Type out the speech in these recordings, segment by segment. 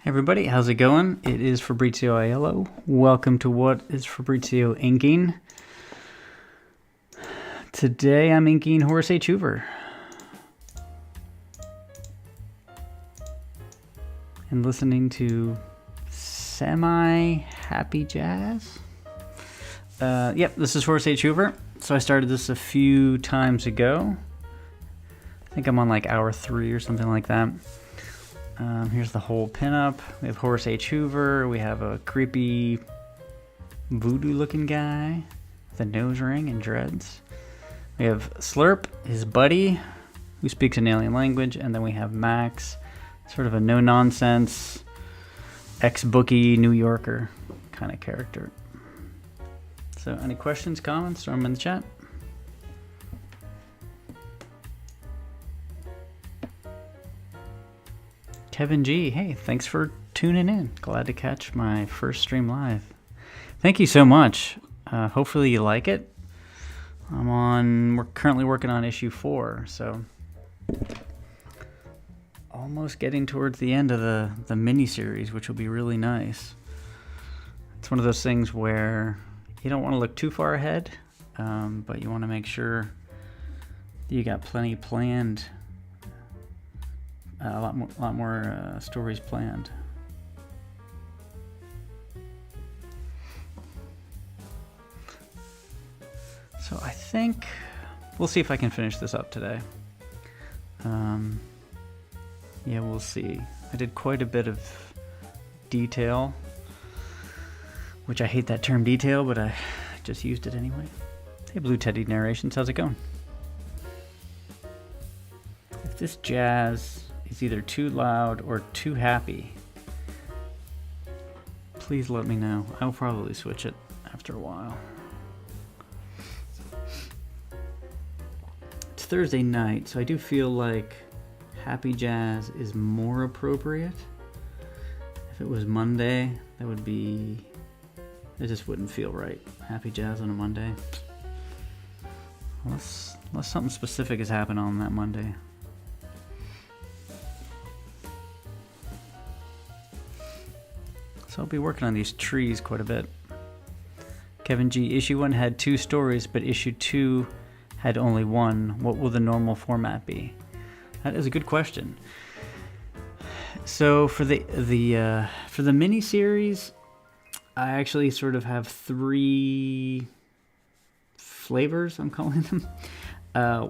Hey everybody, how's it going? It is Fabrizio Aiello. Welcome to What is Fabrizio Inking. Today I'm inking Horace H.H.Hoover. And listening to semi-happy jazz. Yep, this is Horace H.H.Hoover. So I started this a few times ago. I think I'm on like hour 3 or something like that. Here's the whole pinup. We have Horace H.H.Hoover. We have a creepy voodoo-looking guy with a nose ring and dreads. We have Slurp, his buddy, who speaks an alien language. And then we have Max, sort of a no-nonsense, ex-bookie New Yorker kind of character. So any questions, comments, throw them in the chat. Kevin G, hey, thanks for tuning in. Glad to catch my first stream live. Thank you so much. Hopefully you like it. We're currently working on issue 4, so almost getting towards the end of the mini-series, which will be really nice. It's one of those things where you don't want to look too far ahead, but you want to make sure you got plenty planned. A lot more stories planned. So I think we'll see if I can finish this up today. Yeah, we'll see. I did quite a bit of detail, which I hate that term detail, but I just used it anyway. Hey, Blue Teddy Narrations, how's it going? If this jazz is either too loud or too happy, please let me know. I'll probably switch it after a while. It's Thursday night, so I do feel like happy jazz is more appropriate. If it was Monday, it just wouldn't feel right. Happy jazz on a Monday. Unless something specific has happened on that Monday. So I'll be working on these trees quite a bit. Kevin G, issue 1 had 2 stories, but issue 2 had only 1. What will the normal format be? That is a good question. So for the mini series, I actually sort of have 3 flavors, I'm calling them.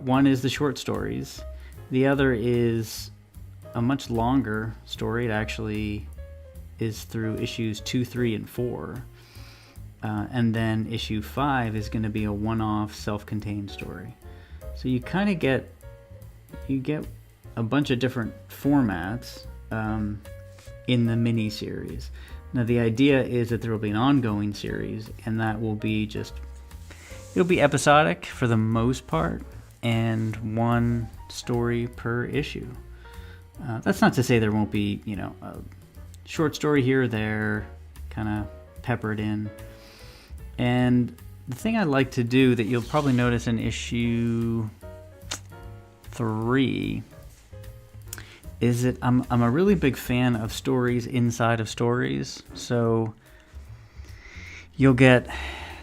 One is the short stories. The other is a much longer story. It actually is through issues 2, 3, and 4. And then issue 5 is going to be a one-off self-contained story. So you kind of get a bunch of different formats in the mini-series. Now the idea is that there will be an ongoing series, and that will be it'll be episodic for the most part, and 1 story per issue. That's not to say there won't be, a short story here or there, kind of peppered in. And the thing I like to do that you'll probably notice in issue 3 is that I'm a really big fan of stories inside of stories. So you'll get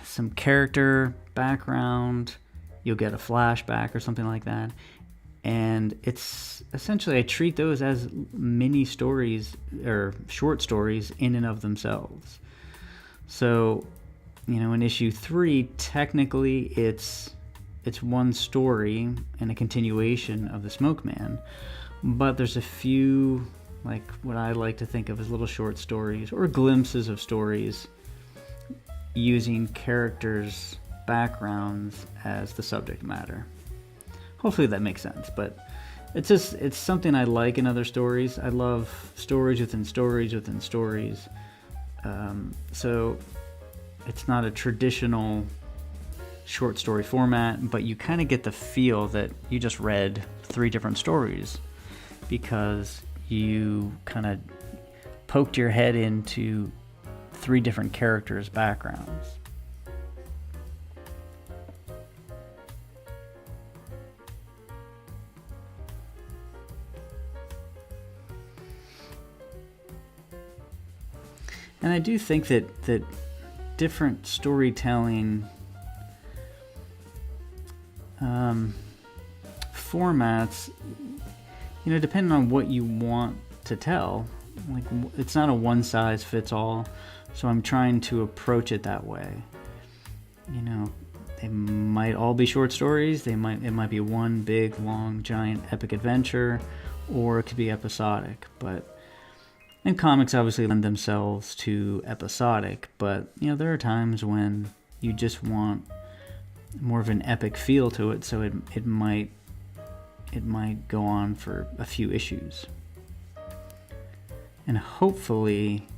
some character background, you'll get a flashback or something like that. And it's essentially, I treat those as mini stories or short stories in and of themselves. So, in issue 3, technically it's 1 story and a continuation of the Smoke Man, but there's a few, like what I like to think of as little short stories or glimpses of stories using characters' backgrounds as the subject matter. Hopefully that makes sense, but it's something I like in other stories. I love stories within stories within stories. So it's not a traditional short story format, but you kind of get the feel that you just read 3 different stories because you kind of poked your head into 3 different characters' backgrounds. And I do think that different storytelling formats, depending on what you want to tell, like it's not a one size fits all. So I'm trying to approach it that way. They might all be short stories. It might be one big, long, giant, epic adventure, or it could be episodic. And comics obviously lend themselves to episodic, but there are times when you just want more of an epic feel to it, so it might go on for a few issues. And hopefully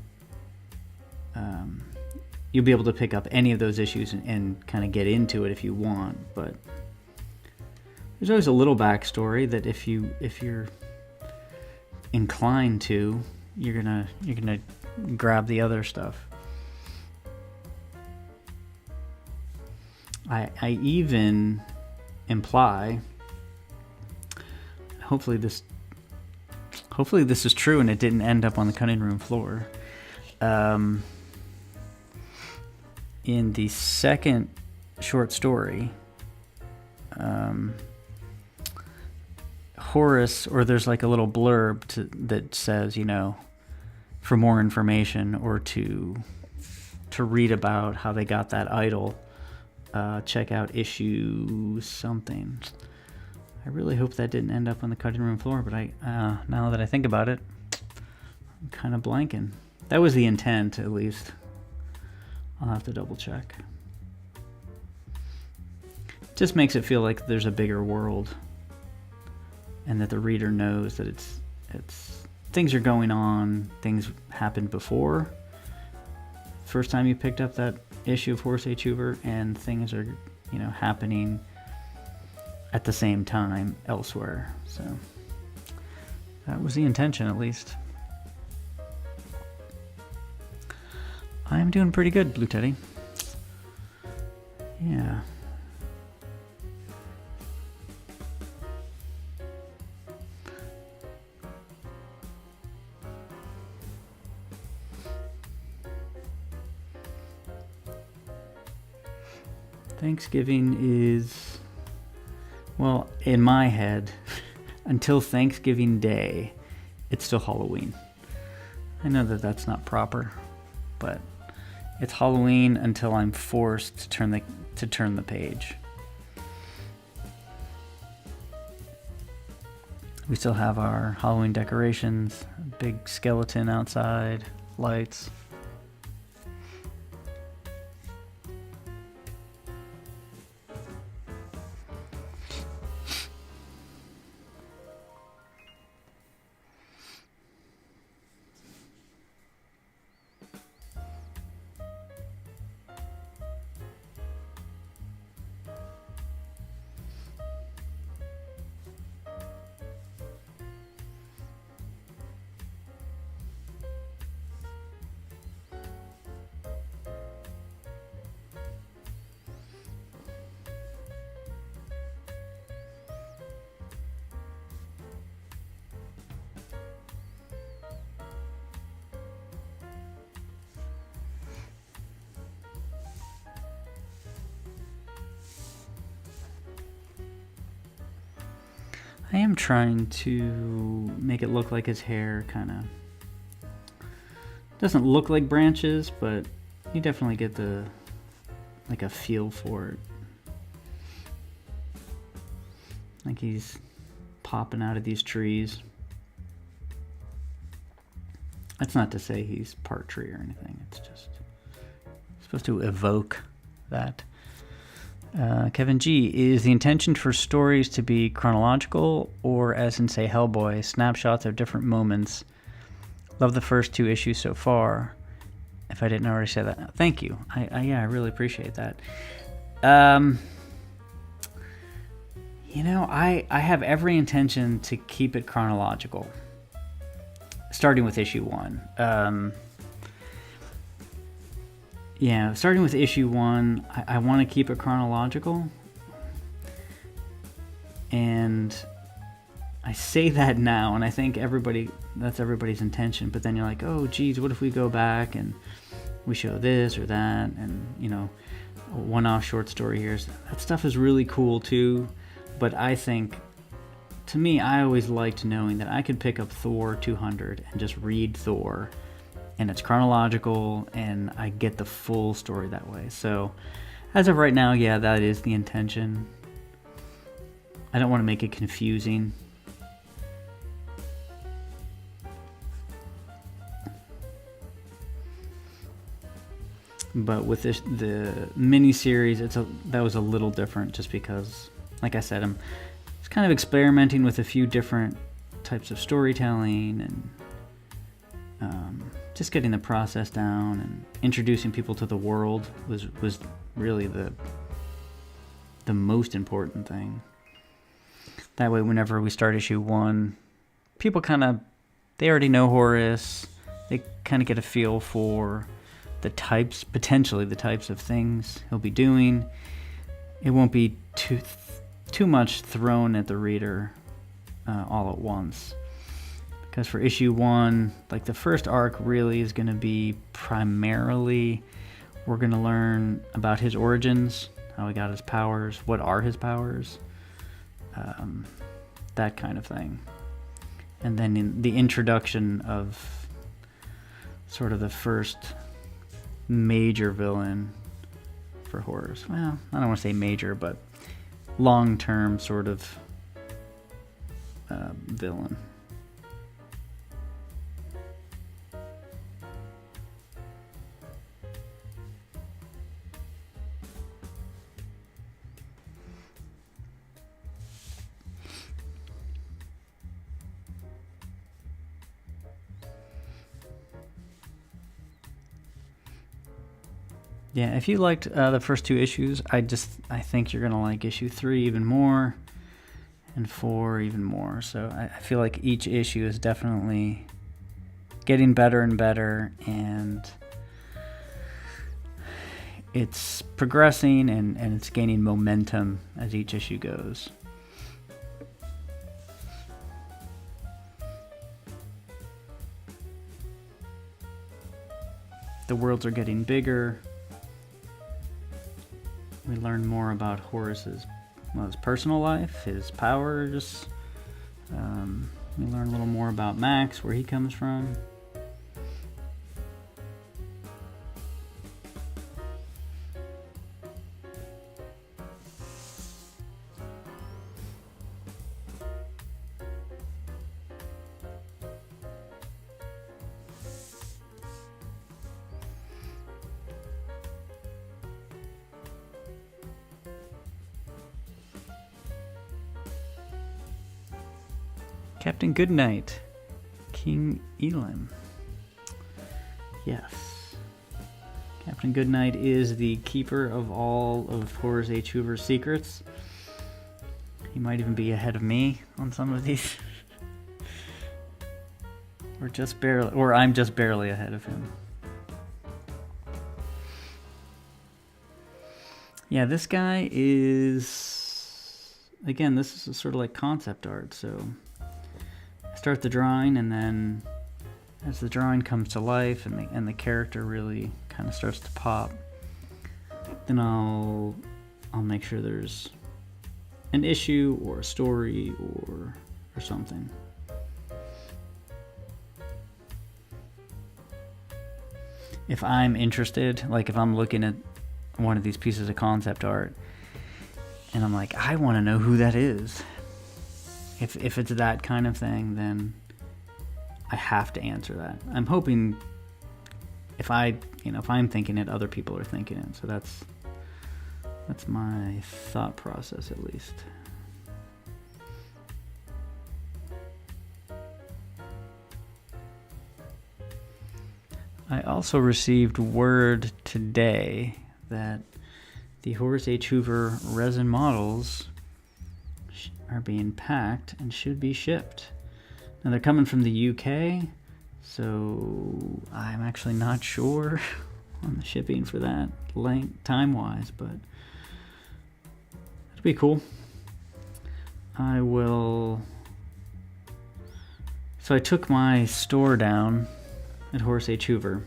you'll be able to pick up any of those issues and kind of get into it if you want. But there's always a little backstory that if you're inclined to, you're gonna grab the other stuff. I even imply, hopefully this is true and it didn't end up on the cutting room floor. In the second short story, Horace, or there's like a little blurb that says, for more information or to read about how they got that idol, check out issue something. I really hope that didn't end up on the cutting room floor, but now that I think about it, I'm kind of blanking. That was the intent, at least. I'll have to double check. Just makes it feel like there's a bigger world, and that the reader knows that it's things are going on, things happened before first time you picked up that issue of Horace H.H.Hoover, and things are happening at the same time elsewhere. So that was the intention, at least. I'm doing pretty good, Blue Teddy. Yeah. Thanksgiving is, well, in my head, until Thanksgiving Day, it's still Halloween. I know that that's not proper, but it's Halloween until I'm forced to turn the page. We still have our Halloween decorations, big skeleton outside, lights. I am trying to make it look like his hair kind of doesn't look like branches, but you definitely get a feel for it. Like he's popping out of these trees. That's not to say he's part tree or anything. It's just supposed to evoke that. Kevin G, is the intention for stories to be chronological, or as in, say, Hellboy, snapshots of different moments? Love the first 2 issues so far. If I didn't already say that, thank you. I really appreciate that. I have every intention to keep it chronological, starting with issue 1. Starting with issue 1, I want to keep it chronological. And I say that now, and I think that's everybody's intention. But then you're like, oh, geez, what if we go back and we show this or that, and a one-off short story here. That stuff is really cool too. But I think, to me, I always liked knowing that I could pick up Thor 200 and just read Thor, and it's chronological, and I get the full story that way. So, as of right now, yeah, that is the intention. I don't want to make it confusing. But with the mini-series, that was a little different, just because, like I said, I'm just kind of experimenting with a few different types of storytelling, and just getting the process down, and introducing people to the world was really the most important thing. That way, whenever we start issue 1, people they already know Horace. They kind of get a feel for potentially the types of things he'll be doing. It won't be too much thrown at the reader all at once. Because for issue 1, like the first arc really is going to be primarily, we're going to learn about his origins, how he got his powers, what are his powers, that kind of thing. And then in the introduction of sort of the first major villain for Horace. Well, I don't want to say major, but long-term sort of villain. Yeah, if you liked the first 2 issues, I think you're gonna like issue 3 even more, and 4 even more. So I feel like each issue is definitely getting better and better, and it's progressing and it's gaining momentum as each issue goes. The worlds are getting bigger. We learn more about Horace's his personal life, his powers. We learn a little more about Max, where he comes from. Captain Goodnight, King Elam. Yes. Captain Goodnight is the keeper of all of Horace H. Hoover's secrets. He might even be ahead of me on some of these. Or I'm just barely ahead of him. Yeah, this guy is... Again, this is sort of like concept art, so... Start the drawing, and then as the drawing comes to life and the character really kind of starts to pop, then I'll make sure there's an issue or a story or something. If I'm interested, like if I'm looking at one of these pieces of concept art and I'm like, I want to know who that is. If it's that kind of thing, then I have to answer that. I'm hoping if I'm thinking it, other people are thinking it. So that's my thought process, at least. I also received word today that the Horace H. Hoover resin models are being packed and should be shipped. Now they're coming from the UK, so I'm actually not sure on the shipping for that time-wise, but it'll be cool. I will So I took my store down at Horace H.H.Hoover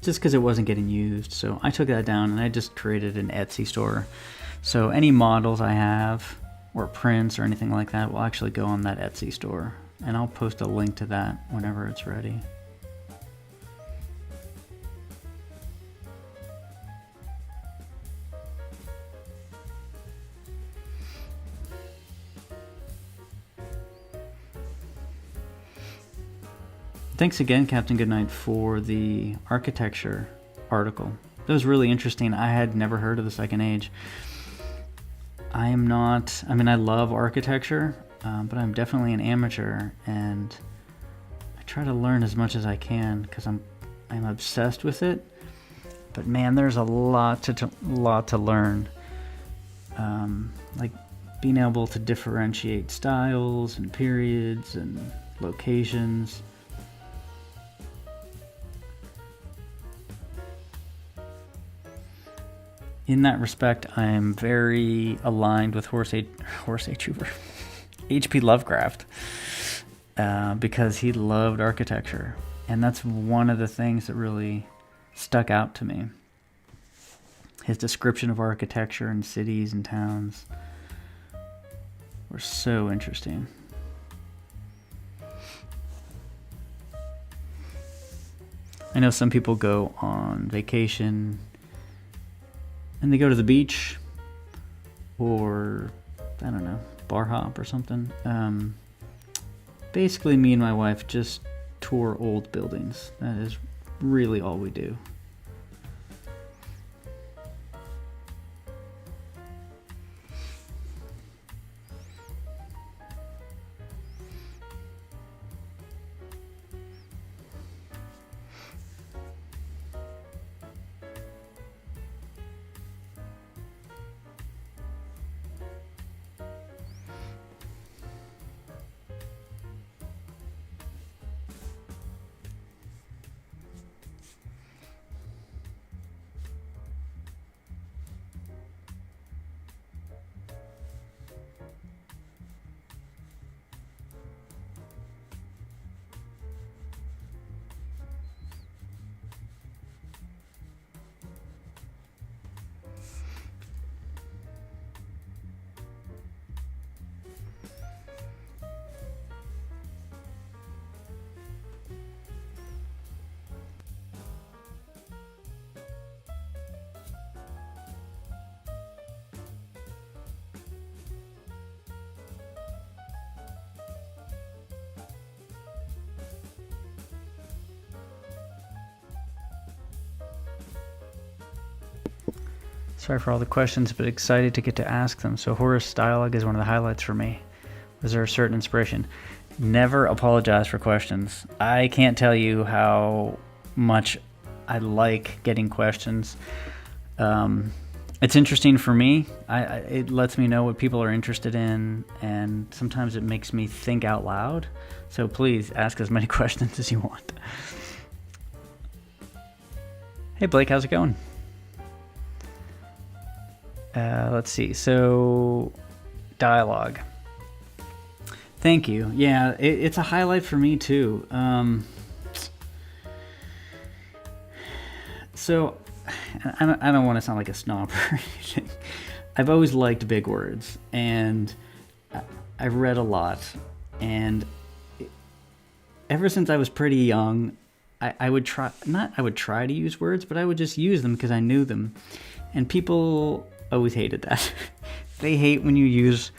just because it wasn't getting used. So I took that down and I just created an Etsy store. So any models I have or prints or anything like that will actually go on that Etsy store. And I'll post a link to that whenever it's ready. Thanks again, Captain Goodnight, for the architecture article. That was really interesting. I had never heard of the Second Age. I love architecture, but I'm definitely an amateur, and I try to learn as much as I can because I'm obsessed with it. But man, there's a lot to learn. Like being able to differentiate styles and periods and locations. In that respect, I am very aligned with Horace H.Hoover, H.P. Lovecraft, because he loved architecture. And that's one of the things that really stuck out to me. His description of architecture in cities and towns were so interesting. I know some people go on vacation and they go to the beach or, I don't know, bar hop or something. Basically, me and my wife just tour old buildings. That is really all we do. Sorry for all the questions, but excited to get to ask them. So Horace dialogue is one of the highlights for me. Was there a certain inspiration? Never apologize for questions. I can't tell you how much I like getting questions. It's interesting for me. It lets me know what people are interested in, and sometimes it makes me think out loud. So please ask as many questions as you want. Hey Blake, how's it going? Let's see. So, dialogue. Thank you. Yeah, it's a highlight for me too. So, I don't want to sound like a snob or anything. I've always liked big words, and I've read a lot. And ever since I was pretty young, I would try to use words, but I would just use them because I knew them. And people always hated that. They hate when you use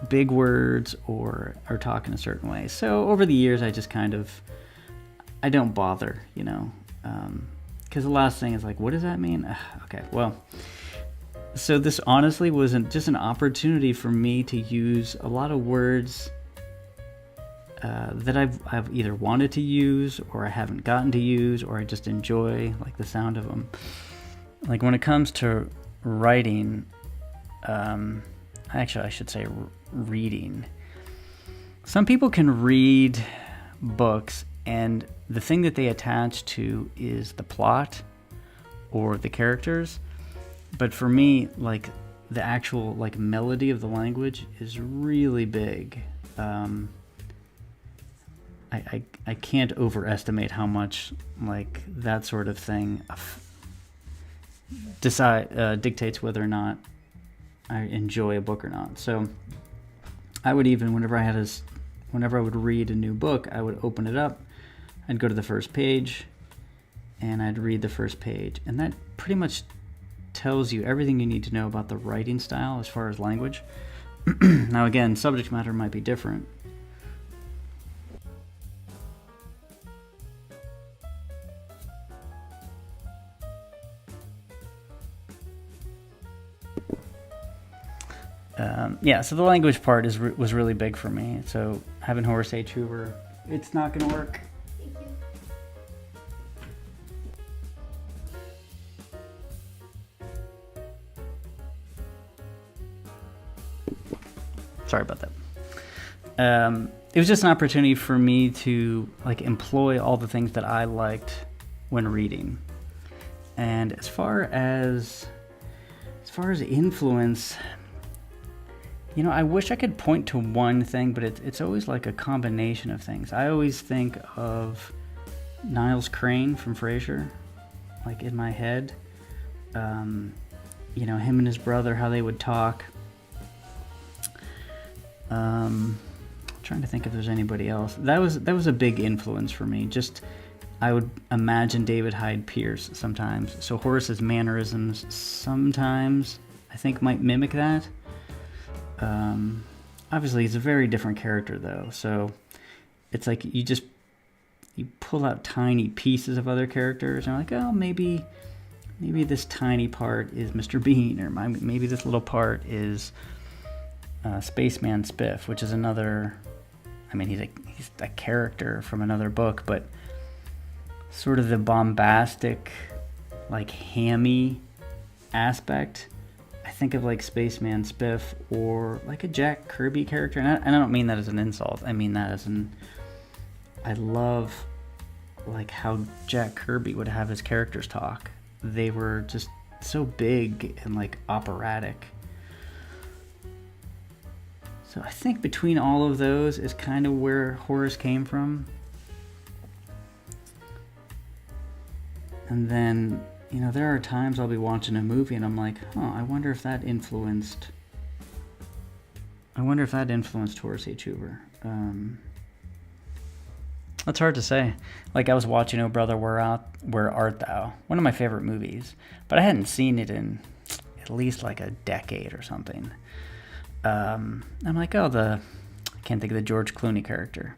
big words or talk in a certain way. So over the years, I just I don't bother, because the last thing is like, what does that mean? Okay, well, so this honestly wasn't just an opportunity for me to use a lot of words that I've either wanted to use or I haven't gotten to use, or I just enjoy like the sound of them. Like when it comes to writing, actually I should say reading. Some people can read books and the thing that they attach to is the plot or the characters. But for me, like the actual like melody of the language is really big. I can't overestimate how much like that sort of thing dictates whether or not I enjoy a book or not. So I would even, whenever I would read a new book, I would open it up, I'd go to the first page, and I'd read the first page. And that pretty much tells you everything you need to know about the writing style as far as language. Now again, subject matter might be different. So the language part was really big for me. So having Horace H.H.Hoover, it's not going to work. Sorry about that. It was just an opportunity for me to like employ all the things that I liked when reading. And as far as influence, I wish I could point to one thing, but it's always like a combination of things. I always think of Niles Crane from Frasier, like in my head. Him and his brother, how they would talk. Trying to think if there's anybody else. That was a big influence for me. Just I would imagine David Hyde Pierce sometimes. So Horace's mannerisms sometimes I think might mimic that. Obviously he's a very different character though, so it's like you pull out tiny pieces of other characters and you're like, oh, maybe this tiny part is Mr. Bean, or maybe this little part is Spaceman Spiff, which is another, he's a character from another book, but sort of the bombastic, like hammy aspect, I think of like Spaceman Spiff or like a Jack Kirby character. And I don't mean that as an insult. I mean that as I love like how Jack Kirby would have his characters talk. They were just so big and like operatic. So I think between all of those is kind of where Horace came from. And then, there are times I'll be watching a movie and I'm like, I wonder if that influenced Horace H.Hoover. That's hard to say. Like I was watching Oh Brother, Where Art Thou? One of my favorite movies, but I hadn't seen it in at least like a decade or something. I'm like, I can't think of the George Clooney character.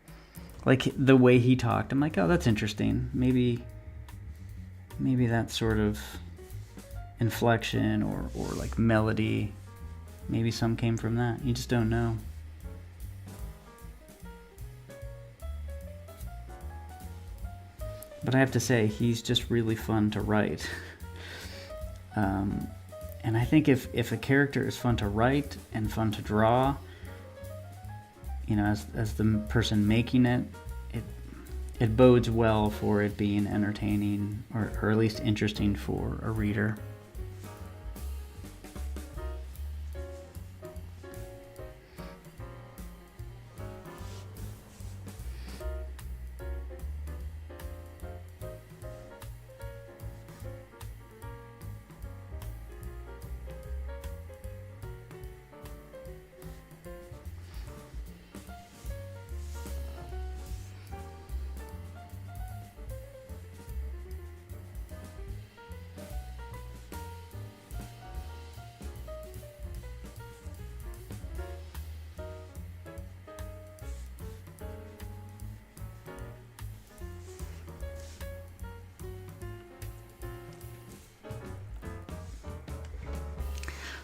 Like the way he talked, I'm like, that's interesting. Maybe that sort of inflection or like melody, maybe some came from that. You just don't know. But I have to say, he's just really fun to write. And I think if a character is fun to write and fun to draw, as the person making it, it bodes well for it being entertaining or at least interesting for a reader.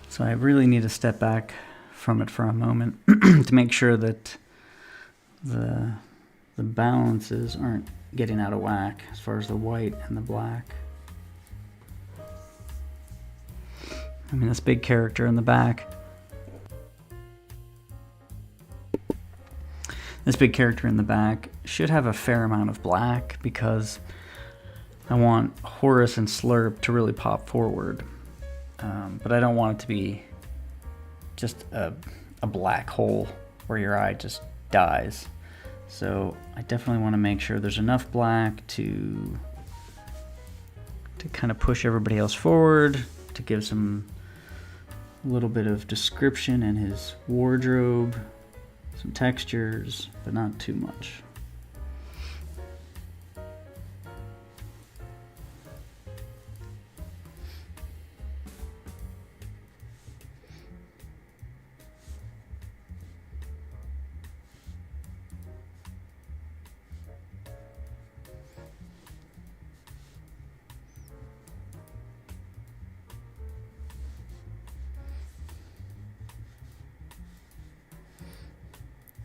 So I really need to step back from it for a moment to make sure that the balances aren't getting out of whack as far as the white and the black. This big character in the back. This big character in the back should have a fair amount of black because I want Horace and Slurp to really pop forward. But I don't want it to be just a black hole where your eye just dies. So I definitely want to make sure there's enough black to kind of push everybody else forward, to give some little bit of description in his wardrobe, some textures, but not too much.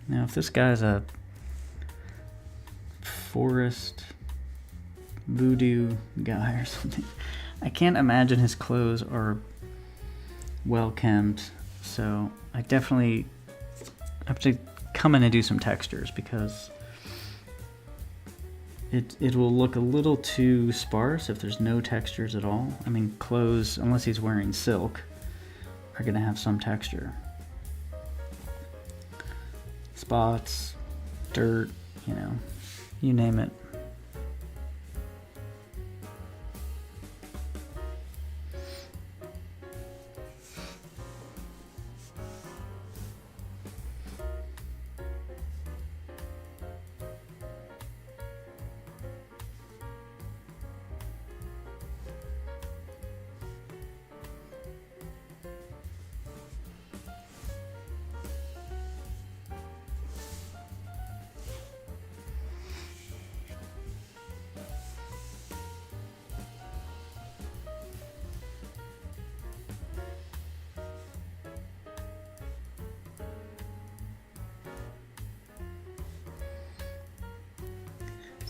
Now, if this guy's a forest voodoo guy or something, I can't imagine his clothes are well kempt, so I definitely have to come in and do some textures because it will look a little too sparse if there's no textures at all. I mean, clothes, unless he's wearing silk, are going to have some texture. Spots, dirt, you name it.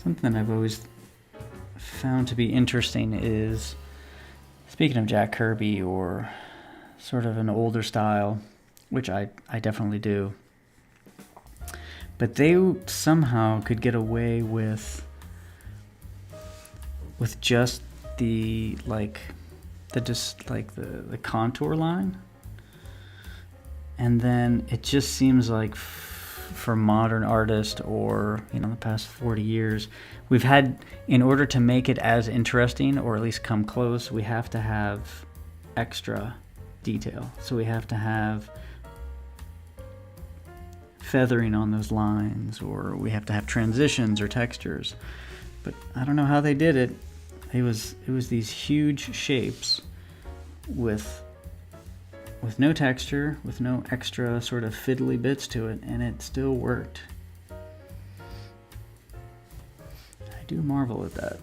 Something I've always found to be interesting is, speaking of Jack Kirby or sort of an older style, which I definitely do, but they somehow could get away with just the contour line, and then it just seems like for modern artists, or the past 40 years, we've had, in order to make it as interesting or at least come close, we have to have extra detail. So we have to have feathering on those lines, or we have to have transitions or textures. But I don't know how they did it. It was these huge shapes with no texture, with no extra sort of fiddly bits to it, and it still worked. I do marvel at that.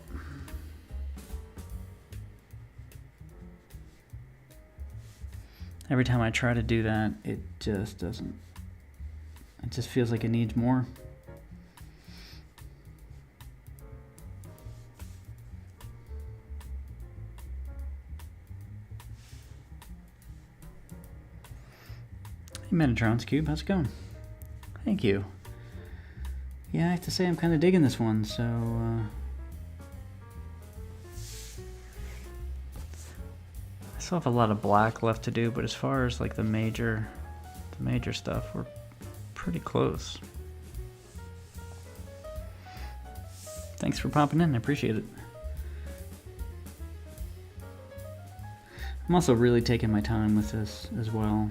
Every time I try to do that, it just doesn't. It just feels like it needs more. Hey Metatrons Cube, how's it going? Thank you. Yeah, I have to say I'm kind of digging this one, so I still have a lot of black left to do, but as far as like the major stuff, we're pretty close. Thanks for popping in, I appreciate it. I'm also really taking my time with this as well.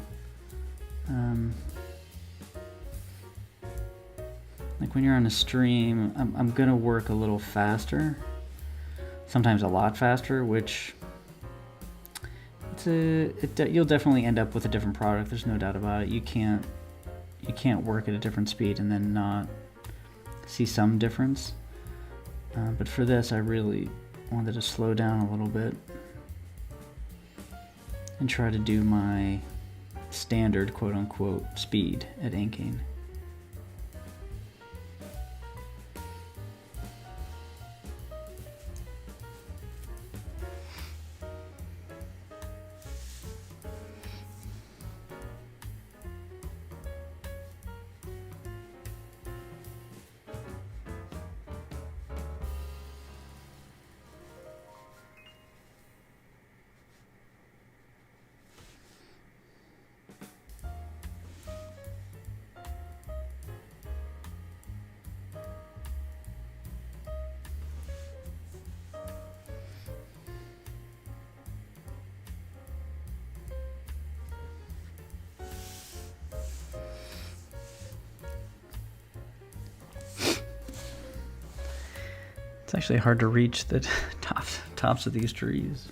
Like when you're on a stream, I'm gonna work a little faster, sometimes a lot faster, which you'll definitely end up with a different product. There's no doubt about it. You can't work at a different speed and then not see some difference. But for this, I really wanted to slow down a little bit and try to do my standard quote-unquote speed at inking. It's actually hard to reach the tops of these trees.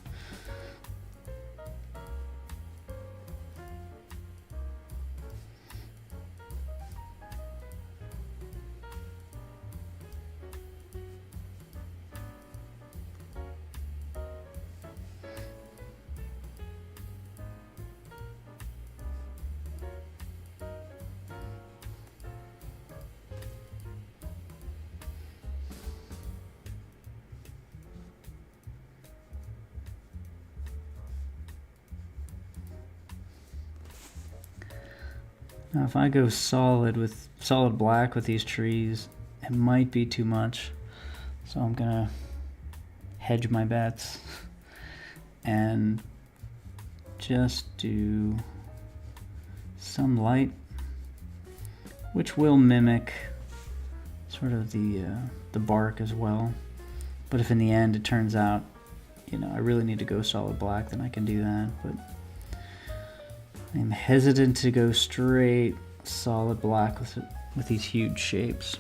Now if I go solid black with these trees, it might be too much. So I'm gonna hedge my bets and just do some light, which will mimic sort of the bark as well. But if in the end it turns out, I really need to go solid black, then I can do that. But I'm hesitant to go straight solid black with these huge shapes.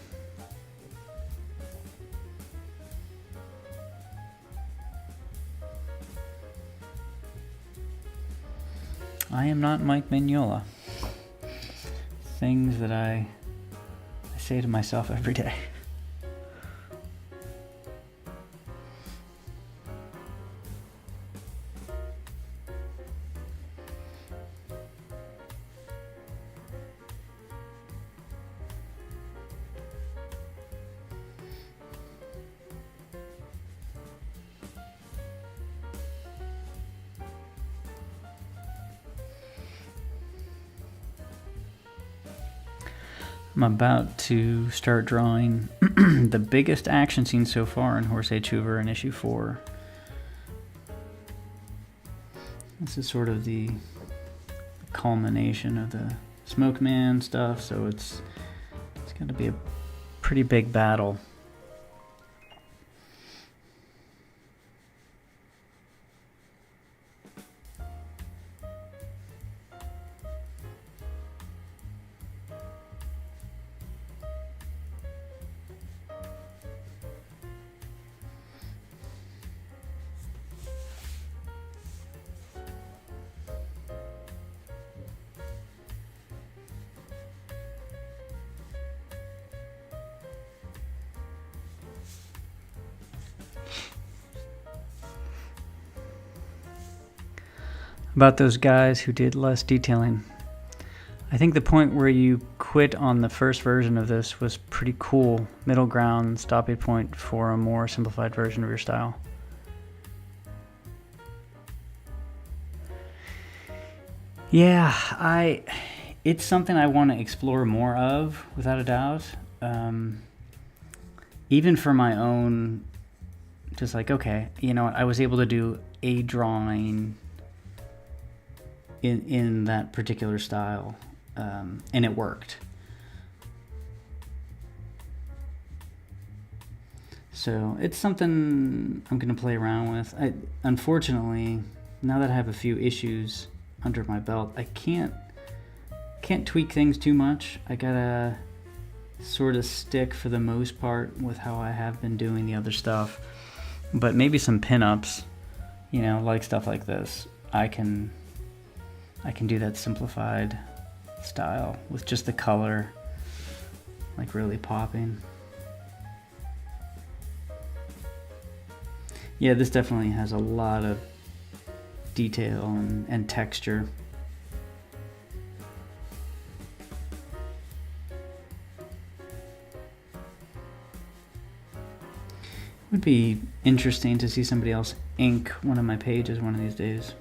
I am not Mike Mignola. Things that I say to myself every day. I'm about to start drawing the biggest action scene so far in Horace H.H.Hoover in issue 4. This is sort of the culmination of the Smoke Man stuff, so it's going to be a pretty big battle. About those guys who did less detailing. I think the point where you quit on the first version of this was pretty cool. Middle ground, stopping point for a more simplified version of your style. Yeah, it's something I want to explore more of, without a doubt. Even for my own, just like, okay, I was able to do a drawing in that particular style, and it worked. So it's something I'm going to play around with. Unfortunately, now that I have a few issues under my belt, I can't tweak things too much. I gotta sort of stick for the most part with how I have been doing the other stuff. But maybe some pinups, like stuff like this, I can do that simplified style with just the color like really popping. Yeah, this definitely has a lot of detail and texture. It would be interesting to see somebody else ink one of my pages one of these days.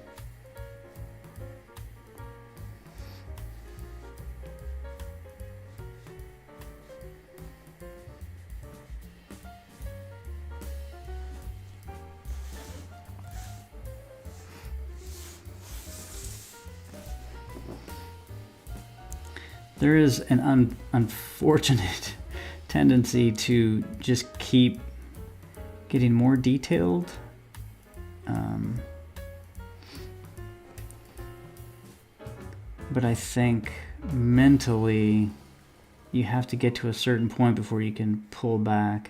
There is an unfortunate tendency to just keep getting more detailed. But I think mentally you have to get to a certain point before you can pull back.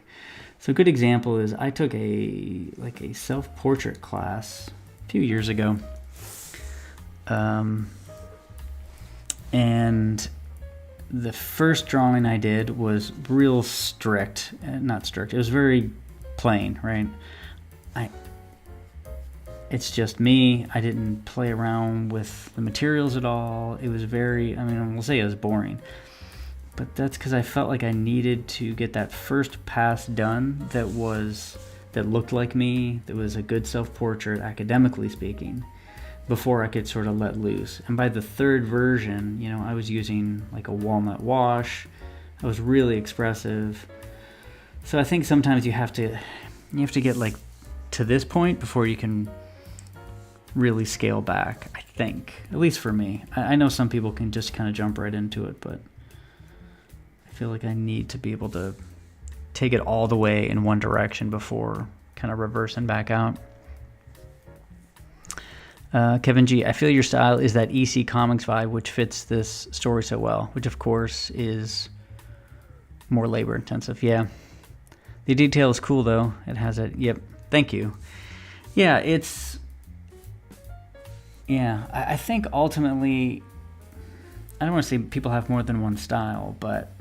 So a good example is I took a self-portrait class a few years ago. And the first drawing I did was real strict. Not strict. It was very plain, right? It's just me. I didn't play around with the materials at all. It was very, we'll say it was boring. But that's because I felt like I needed to get that first pass done that looked like me, that was a good self-portrait, academically speaking, before I could sort of let loose. And by the third version, I was using like a walnut wash. I was really expressive. So I think sometimes you have to get like to this point before you can really scale back, I think. At least for me. I know some people can just kind of jump right into it, but I feel like I need to be able to take it all the way in one direction before kind of reversing back out. Kevin G, I feel your style is that EC Comics vibe, which fits this story so well, which of course is more labor intensive. Yeah. The detail is cool though. It has it. Yep. Thank you. Yeah, I think ultimately, I don't want to say people have more than one style, but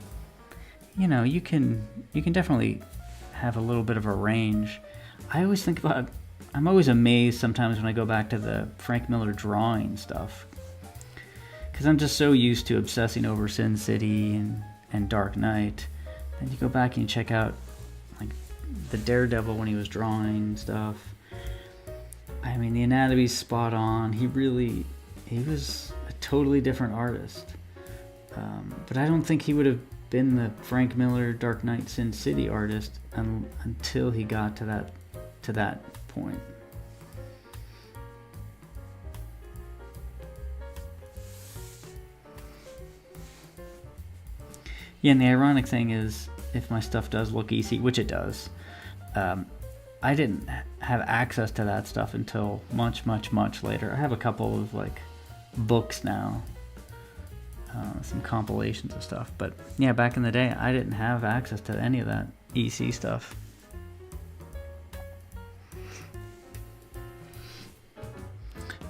you can definitely have a little bit of a range. I always think about, I'm always amazed sometimes when I go back to the Frank Miller drawing stuff, because I'm just so used to obsessing over Sin City and Dark Knight. And you go back and you check out like the Daredevil when he was drawing stuff. The anatomy's spot on. He was a totally different artist. But I don't think he would have been the Frank Miller Dark Knight Sin City artist until he got to that point. Yeah, and the ironic thing is, if my stuff does look EC, which it does, I didn't have access to that stuff until much, much, much later. I have a couple of books now, some compilations of stuff. But yeah, back in the day, I didn't have access to any of that EC stuff.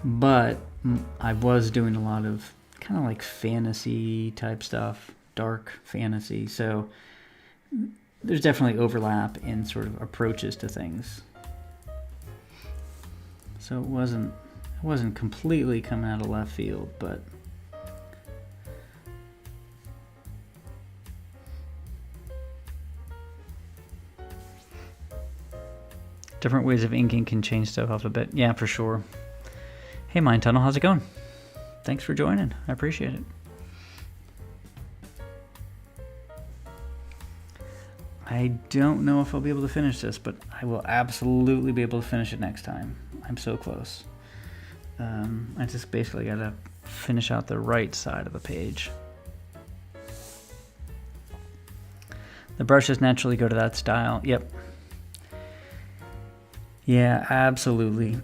But I was doing a lot of kind of like fantasy type stuff, dark fantasy. So there's definitely overlap in sort of approaches to things. So it wasn't completely coming out of left field, but different ways of inking can change stuff up a bit. Yeah, for sure. Hey, Mind Tunnel, how's it going? Thanks for joining. I appreciate it. I don't know if I'll be able to finish this, but I will absolutely be able to finish it next time. I'm so close. I just basically got to finish out the right side of the page. The brushes naturally go to that style. Yep. Yeah, absolutely.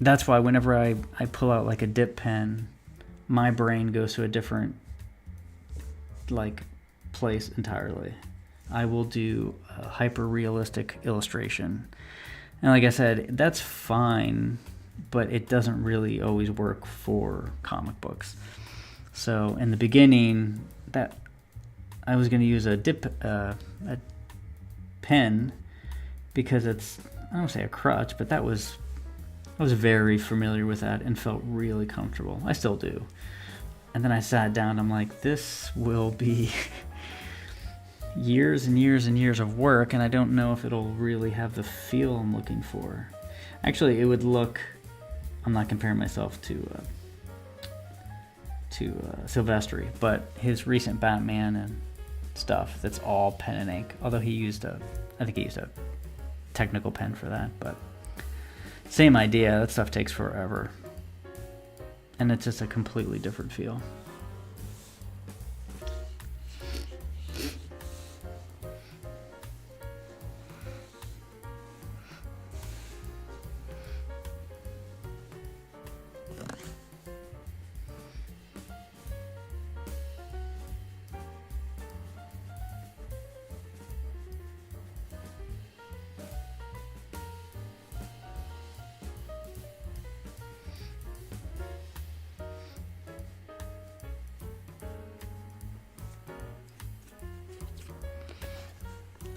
That's why whenever I pull out like a dip pen, my brain goes to a different place entirely. I will do a hyper-realistic illustration. And like I said, that's fine, but it doesn't really always work for comic books. So in the beginning, that I was going to use a pen because it's, I don't want to say a crutch, but I was very familiar with that and felt really comfortable. I still do. And then I sat down, I'm like, this will be years and years and years of work, and I don't know if it'll really have the feel I'm looking for. Actually, it would look, I'm not comparing myself to Silvestri, but his recent Batman and stuff, that's all pen and ink, although I think he used a technical pen for that, but same idea. That stuff takes forever, and it's just a completely different feel.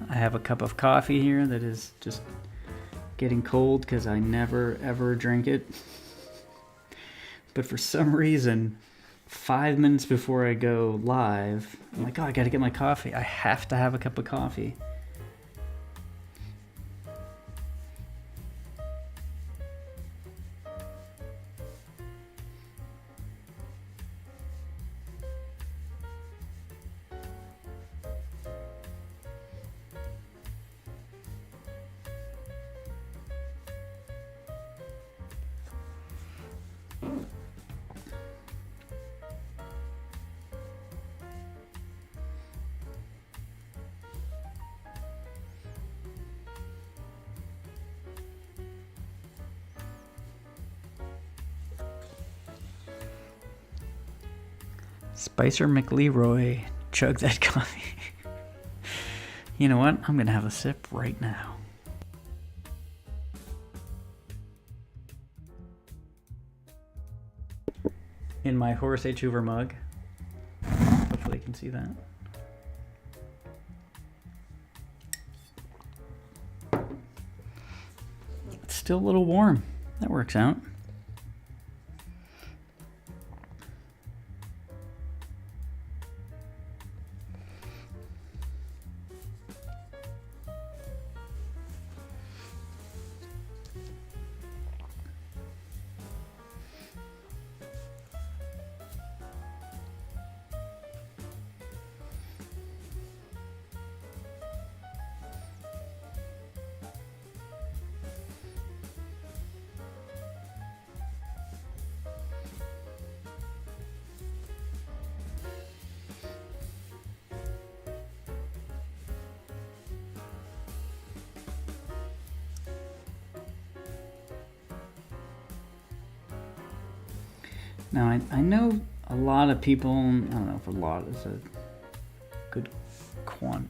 I have a cup of coffee here that is just getting cold because I never ever drink it. But for some reason, 5 minutes before I go live, I'm like, oh, I gotta get my coffee. I have to have a cup of coffee. Spicer McLeroy, chug that coffee. You know what? I'm going to have a sip right now. In my Horace H.H.Hoover mug. Hopefully you can see that. It's still a little warm. That works out. Now, I know a lot of people, I don't know if a lot is a good quant.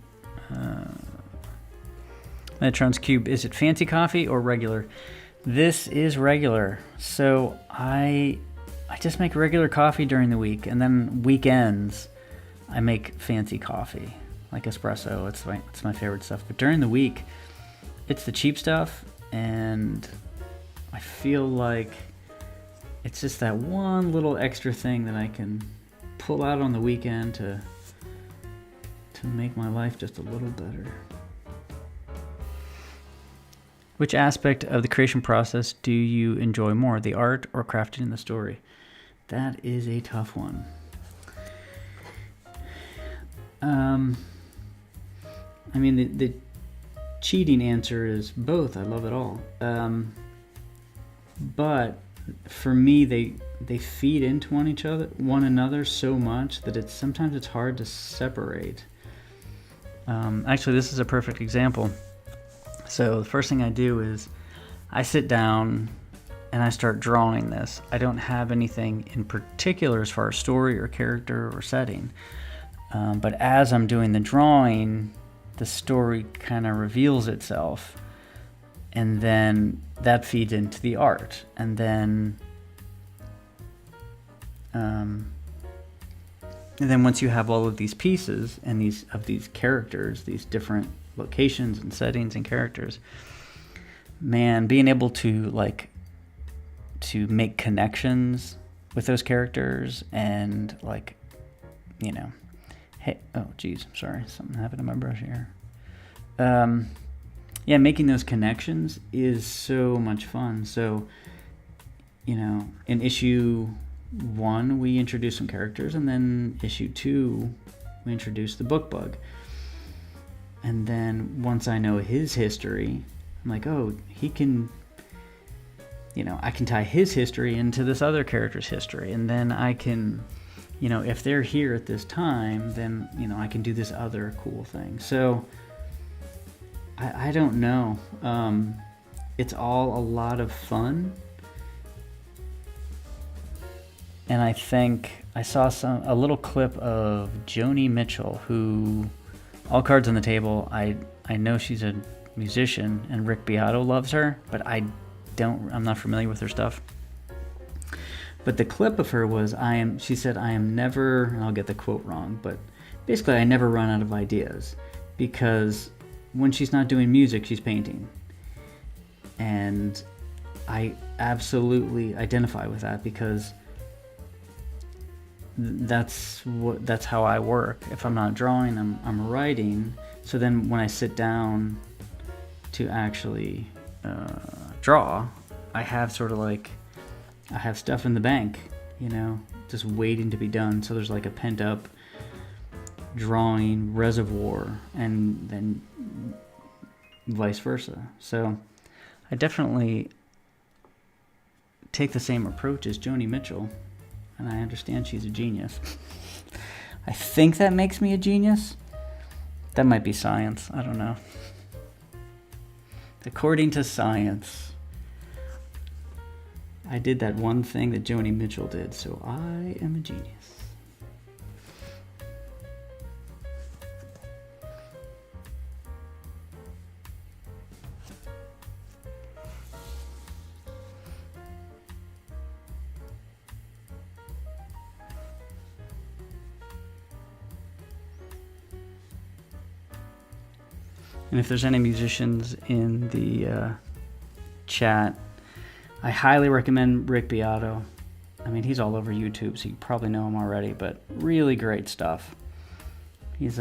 Metron's Cube, is it fancy coffee or regular? This is regular. So I just make regular coffee during the week, and then weekends I make fancy coffee, like espresso. It's my favorite stuff. But during the week, it's the cheap stuff, and I feel like it's just that one little extra thing that I can pull out on the weekend to make my life just a little better. Which aspect of the creation process do you enjoy more, the art or crafting the story? That is a tough one. I mean, the cheating answer is both. I love it all. But for me, they feed into one another so much that sometimes it's hard to separate. Actually, this is a perfect example. So the first thing I do is I sit down and I start drawing this. I don't have anything in particular as far as story or character or setting. But as I'm doing the drawing, the story kind of reveals itself. And then that feeds into the art. And then once you have all of these pieces and these characters, these different locations and settings and characters, man, being able to make connections with those characters and hey, oh geez, sorry, something happened to my brush here. Yeah, making those connections is so much fun. So, in issue 1, we introduce some characters, and then issue 2, we introduce the book bug. And then once I know his history, I'm like, oh, he can, I can tie his history into this other character's history. And then I can, if they're here at this time, then, I can do this other cool thing. So I don't know. It's all a lot of fun. And I think I saw a little clip of Joni Mitchell, who, all cards on the table, I know she's a musician, and Rick Beato loves her, but I'm not familiar with her stuff. But the clip of her was, she said, I am never, and I'll get the quote wrong, but basically I never run out of ideas, because when she's not doing music, she's painting. And I absolutely identify with that, because that's how I work. If I'm not drawing, I'm writing. So then when I sit down to actually draw, I have sort of like, I have stuff in the bank, you know, just waiting to be done. So there's like a pent up drawing reservoir, and then vice versa. So I definitely take the same approach as Joni Mitchell, and I understand she's a genius. I think that makes me a genius. That might be science. I don't know. According to science, I did that one thing that Joni Mitchell did, so I am a genius. And if there's any musicians in the chat, I highly recommend Rick Beato. I mean, he's all over YouTube, so you probably know him already, but really great stuff. He's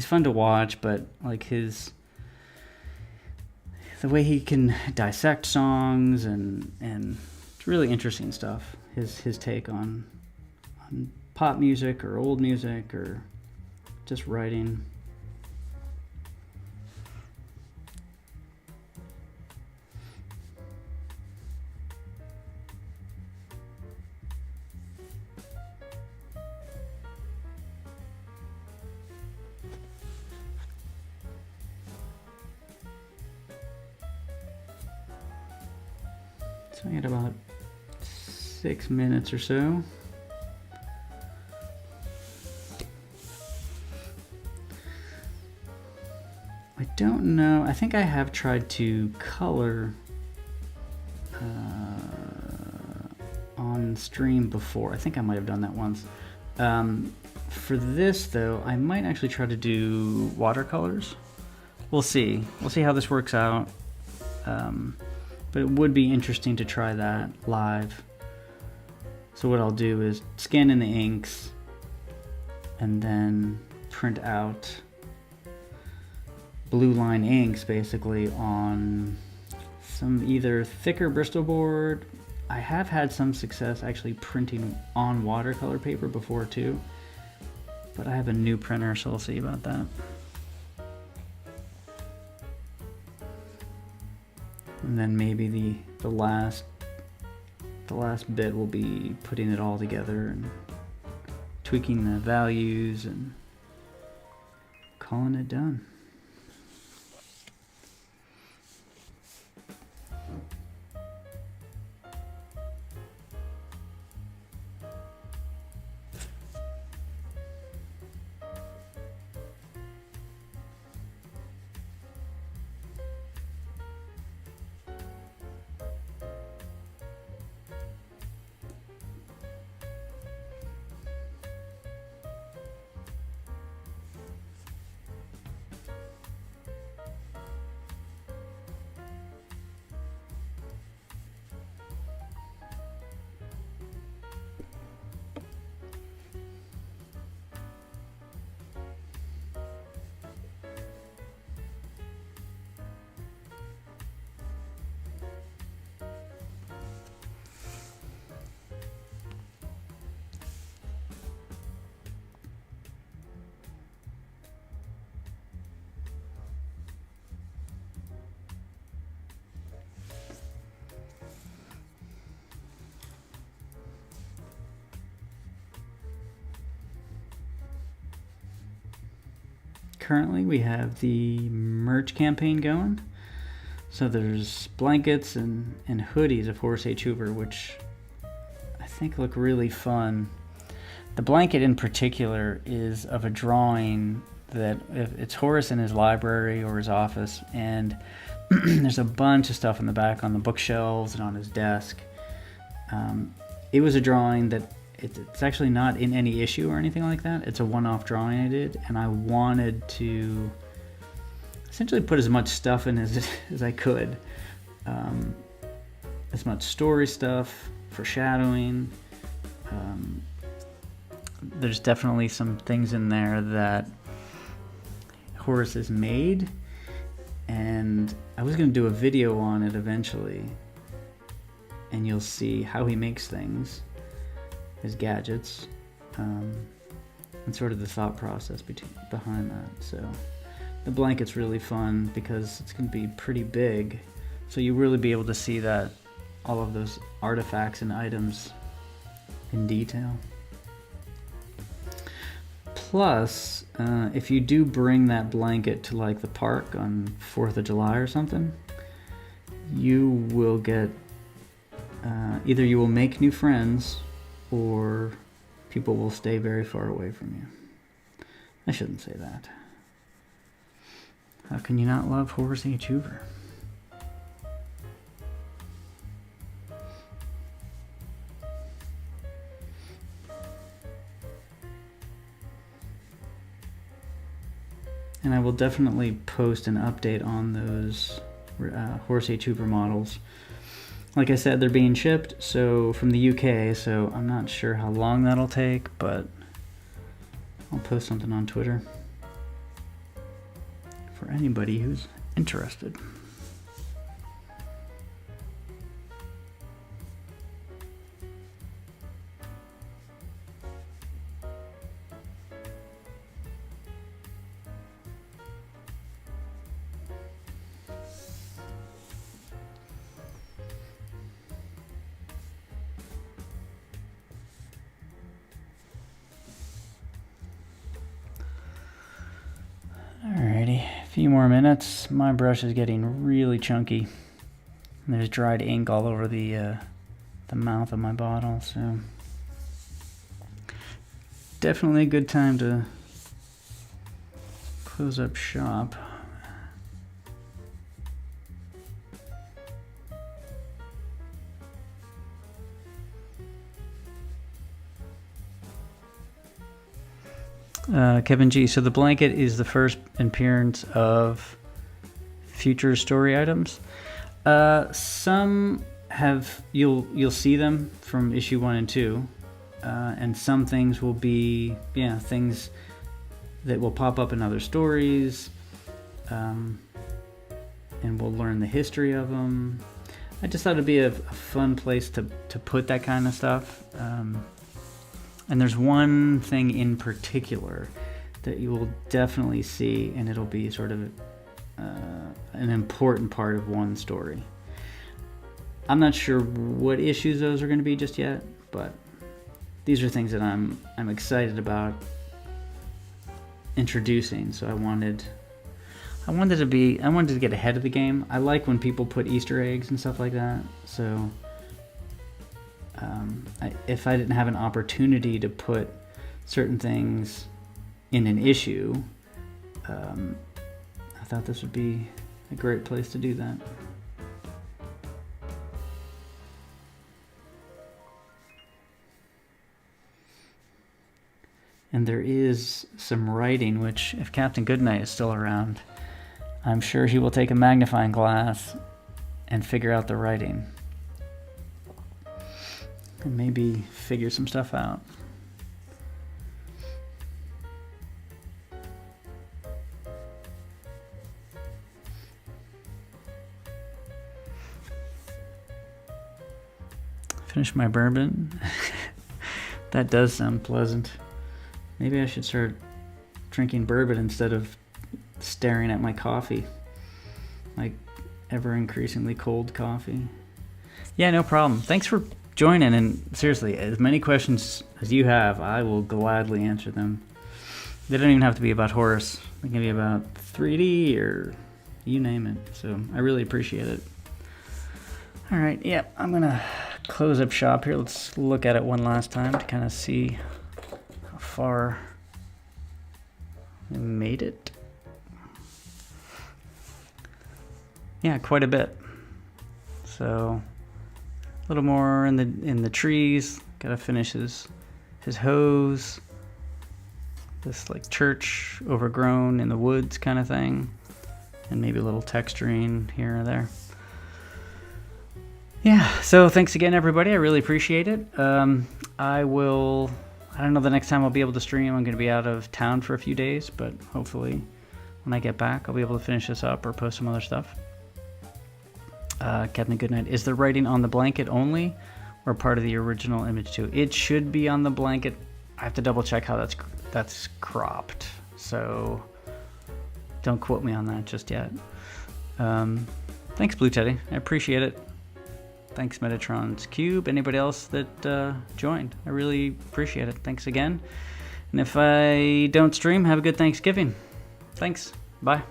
fun to watch, but like the way he can dissect songs, and it's really interesting stuff. His take on pop music or old music or just writing. So I got about 6 minutes or so. I don't know. I think I have tried to color on stream before. I think I might have done that once. For this, though, I might actually try to do watercolors. We'll see. We'll see how this works out. But it would be interesting to try that live. So what I'll do is scan in the inks and then print out blue line inks basically on some either thicker Bristol board. I have had some success actually printing on watercolor paper before too, but I have a new printer, so we'll see about that. And then maybe the last bit will be putting it all together and tweaking the values and calling it done. Currently we have the merch campaign going. So there's blankets and hoodies of Horace H.H.Hoover, which I think look really fun. The blanket in particular is of a drawing that it's Horace in his library or his office, and there's a bunch of stuff in the back on the bookshelves and on his desk. It was a drawing that it's actually not in any issue or anything like that. It's a one-off drawing I did, and I wanted to essentially put as much stuff in as I could. As much story stuff, foreshadowing. There's definitely some things in there that Horace has made, and I was going to do a video on it eventually, and you'll see how he makes things, his gadgets, and sort of the thought process behind that. So the blanket's really fun because it's going to be pretty big, so you really be able to see that all of those artifacts and items in detail. Plus, if you do bring that blanket to like the park on 4th of July or something, you will get, either you will make new friends or people will stay very far away from you. I shouldn't say that. How can you not love Horace H.H.Hoover? And I will definitely post an update on those Horace H.H.Hoover models. Like I said, they're being shipped from the UK, so I'm not sure how long that'll take, but I'll post something on Twitter for anybody who's interested. Alrighty, a few more minutes. My brush is getting really chunky. There's dried ink all over the mouth of my bottle, so definitely a good time to close up shop. Kevin G. So the blanket is the first appearance of future story items. Some have you'll see them from issue 1 and 2, and some things will be things that will pop up in other stories, and we'll learn the history of them. I just thought it'd be a fun place to put that kind of stuff. And there's one thing in particular that you will definitely see, and it'll be sort of an important part of one story. I'm not sure what issues those are going to be just yet, but these are things that I'm excited about introducing. So I wanted to get ahead of the game. I like when people put Easter eggs and stuff like that. So if I didn't have an opportunity to put certain things in an issue, I thought this would be a great place to do that. And there is some writing, which if Captain Goodnight is still around, I'm sure he will take a magnifying glass and figure out the writing. And maybe figure some stuff out. Finish my bourbon. That does sound pleasant. Maybe I should start drinking bourbon instead of staring at my coffee. Like ever increasingly cold coffee. Yeah, no problem. Thanks for joining, and seriously, as many questions as you have, I will gladly answer them. They don't even have to be about Horace. They can be about 3D or you name it. So I really appreciate it. All right, yeah, I'm gonna close up shop here. Let's look at it one last time to kind of see how far we made it. Yeah, quite a bit. So a little more in the trees. Gotta finish his hose. This like church overgrown in the woods kind of thing. and maybe a little texturing here or there. Yeah, so thanks again, everybody. I really appreciate it. I don't know the next time I'll be able to stream. I'm going to be out of town for a few days, but hopefully when I get back, I'll be able to finish this up or post some other stuff. Captain Goodnight, is the writing on the blanket only or part of the original image too? It should be on the blanket. I have to double check how that's cropped, so don't quote me on that just yet. Thanks, Blue Teddy. I appreciate it. Thanks, Metatron's Cube. Anybody else that joined, I really appreciate it. Thanks again. And if I don't stream, have a good Thanksgiving. Thanks. Bye.